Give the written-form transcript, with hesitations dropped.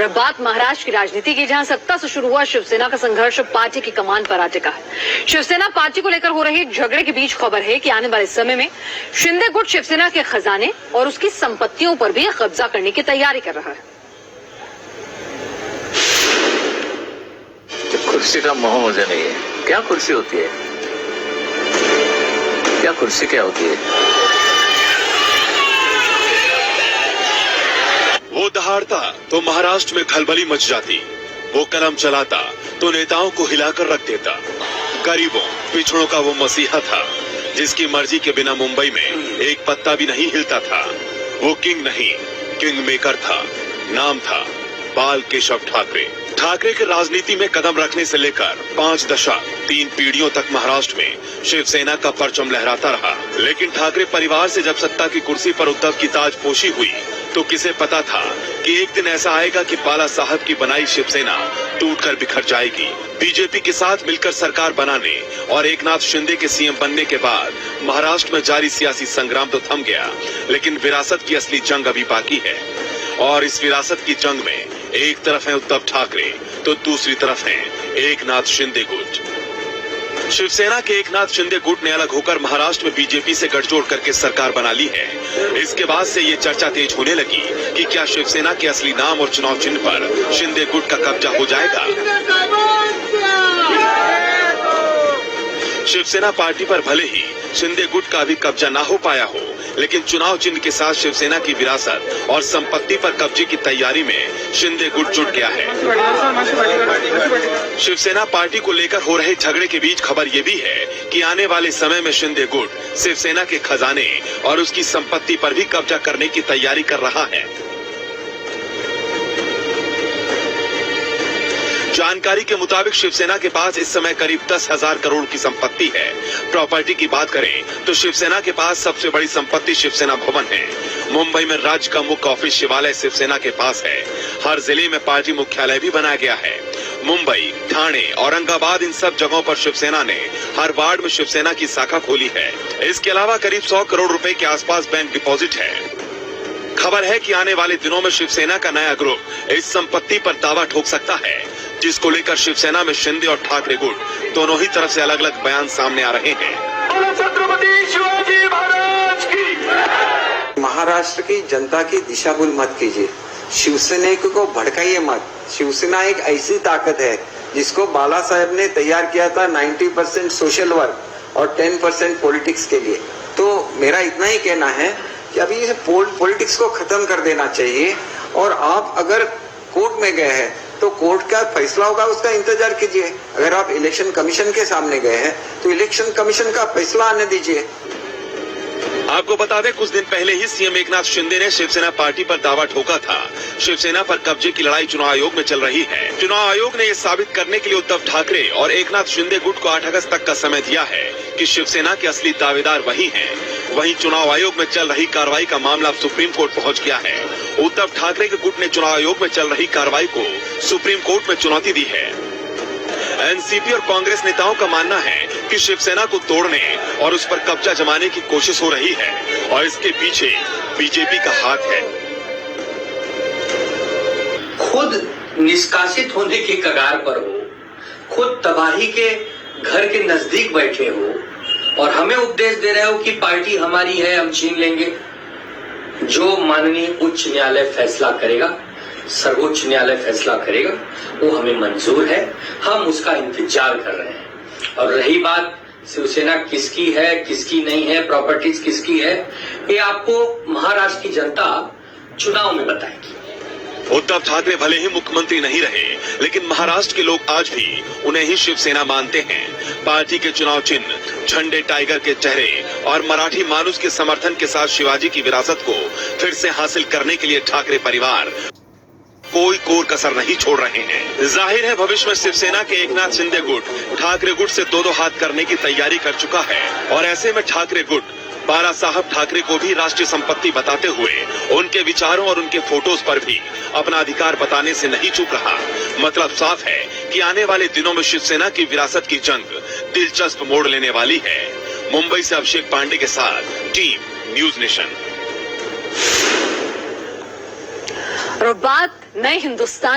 अब बात महाराष्ट्र की राजनीति की, जहां सत्ता से शुरू हुआ शिवसेना का संघर्ष पार्टी की कमान पर आ टिका है। शिवसेना पार्टी को लेकर हो रहे झगड़े के बीच खबर है कि आने वाले समय में शिंदे गुट शिवसेना के खजाने और उसकी संपत्तियों पर भी कब्जा करने की तैयारी कर रहा है। कुर्सी का मोह मुझे नहीं है। क्या कुर्सी होती है, क्या कुर्सी क्या होती है? वो दहाड़ता तो महाराष्ट्र में खलबली मच जाती, वो कलम चलाता तो नेताओं को हिलाकर रख देता। गरीबों पिछड़ों का वो मसीहा था जिसकी मर्जी के बिना मुंबई में एक पत्ता भी नहीं हिलता था। वो किंग नहीं, किंग मेकर था। नाम था बाल केशव ठाकरे। ठाकरे के राजनीति में कदम रखने से लेकर 5 दशक 3 पीढ़ियों तक महाराष्ट्र में शिवसेना का परचम लहराता रहा। लेकिन ठाकरे परिवार से जब सत्ता की कुर्सी पर उद्धव की ताजपोशी हुई तो किसे पता था कि एक दिन ऐसा आएगा कि बाला साहब की बनाई शिवसेना टूटकर बिखर जाएगी। बीजेपी के साथ मिलकर सरकार बनाने और एकनाथ शिंदे के सीएम बनने के बाद महाराष्ट्र में जारी सियासी संग्राम तो थम गया, लेकिन विरासत की असली जंग अभी बाकी है। और इस विरासत की जंग में एक तरफ है उद्धव ठाकरे तो दूसरी तरफ है एकनाथ शिंदे गुट। शिवसेना के एकनाथ शिंदे गुट ने अलग होकर महाराष्ट्र में बीजेपी से गठजोड़ करके सरकार बना ली है। इसके बाद से ये चर्चा तेज होने लगी कि क्या शिवसेना के असली नाम और चुनाव चिन्ह पर शिंदे गुट का कब्जा हो जाएगा। शिवसेना पार्टी पर भले ही शिंदे गुट का भी कब्जा ना हो पाया हो, लेकिन चुनाव चिन्ह के साथ शिवसेना की विरासत और संपत्ति पर कब्जे की तैयारी में शिंदे गुट जुट गया है। शिवसेना पार्टी को लेकर हो रहे झगड़े के बीच खबर ये भी है कि आने वाले समय में शिंदे गुट शिवसेना के खजाने और उसकी संपत्ति पर भी कब्जा करने की तैयारी कर रहा है। जानकारी के मुताबिक शिवसेना के पास इस समय करीब 10,000 करोड़ की संपत्ति है। प्रॉपर्टी की बात करें तो शिवसेना के पास सबसे बड़ी संपत्ति शिवसेना भवन है। मुंबई में राज्य का मुख्य ऑफिस शिवालय शिवसेना के पास है। हर जिले में पार्टी मुख्यालय भी बनाया गया है। मुंबई, ठाणे, औरंगाबाद इन सब जगहों पर शिवसेना ने हर वार्ड में शिवसेना की शाखा खोली है। इसके अलावा करीब 100 करोड़ रुपए के आसपास बैंक डिपॉजिट है। खबर है कि आने वाले दिनों में शिवसेना का नया ग्रुप इस संपत्ति पर दावा ठोक सकता है, जिसको लेकर शिवसेना में शिंदे और ठाकरे गुट दोनों ही तरफ से अलग अलग बयान सामने आ रहे हैं। महाराष्ट्र की जनता की दिशा भूल मत कीजिए, शिवसेना को भड़काइए मत। शिवसेना एक ऐसी ताकत है जिसको बाला साहेब ने तैयार किया था 90% सोशल वर्क और 10% पॉलिटिक्स के लिए। तो मेरा इतना ही कहना है कि अभी इस पॉलिटिक्स को खत्म कर देना चाहिए, और आप अगर कोर्ट में गए हैं तो कोर्ट का फैसला होगा, उसका इंतजार कीजिए। अगर आप इलेक्शन कमीशन के सामने गए हैं तो इलेक्शन कमीशन का फैसला आने दीजिए। आपको बता दें, कुछ दिन पहले ही सीएम एकनाथ शिंदे ने शिवसेना पार्टी पर दावा ठोका था। शिवसेना पर कब्जे की लड़ाई चुनाव आयोग में चल रही है। चुनाव आयोग ने यह साबित करने के लिए उद्धव ठाकरे और एकनाथ शिंदे गुट को 8 अगस्त तक का समय दिया है कि शिवसेना के असली दावेदार वही हैं। वहीं चुनाव आयोग में चल रही कार्रवाई का मामला सुप्रीम कोर्ट पहुंच गया है। उद्धव ठाकरे के गुट ने चुनाव आयोग में चल रही कार्रवाई को सुप्रीम कोर्ट में चुनौती दी है। एनसीपी और कांग्रेस नेताओं का मानना है कि शिवसेना को तोड़ने और उस पर कब्जा जमाने की कोशिश हो रही है और इसके पीछे बीजेपी का हाथ है। खुद निष्कासित होने के कगार पर हो, खुद तबाही के घर के नजदीक बैठे हो और हमें उपदेश दे रहे हो कि पार्टी हमारी है, हम छीन लेंगे। जो माननीय उच्च न्यायालय फैसला करेगा, सर्वोच्च न्यायालय फैसला करेगा, वो हमें मंजूर है, हम उसका इंतजार कर रहे हैं। और रही बात शिवसेना किसकी है किसकी नहीं है, प्रॉपर्टीज किसकी है, ये आपको महाराष्ट्र की जनता चुनाव में बताएगी। उद्धव ठाकरे भले ही मुख्यमंत्री नहीं रहे, लेकिन महाराष्ट्र के लोग आज भी उन्हें ही शिवसेना मानते हैं। पार्टी के चुनाव चिन्ह, झंडे, टाइगर के चेहरे और मराठी मानुस के समर्थन के साथ शिवाजी की विरासत को फिर से हासिल करने के लिए ठाकरे परिवार कोई कोर कसर नहीं छोड़ रहे हैं। जाहिर है भविष्य में शिवसेना के एकनाथ शिंदे गुट ठाकरे गुट से दो हाथ करने की तैयारी कर चुका है, और ऐसे में ठाकरे गुट बाला साहब ठाकरे को भी राष्ट्रीय संपत्ति बताते हुए उनके विचारों और उनके फोटोज पर भी अपना अधिकार बताने से नहीं चूक रहा। मतलब साफ है कि आने वाले दिनों में शिवसेना की विरासत की जंग दिलचस्प मोड़ लेने वाली है। मुंबई से अभिषेक पांडे के साथ टीम न्यूज नेशन। और बात नए हिंदुस्तान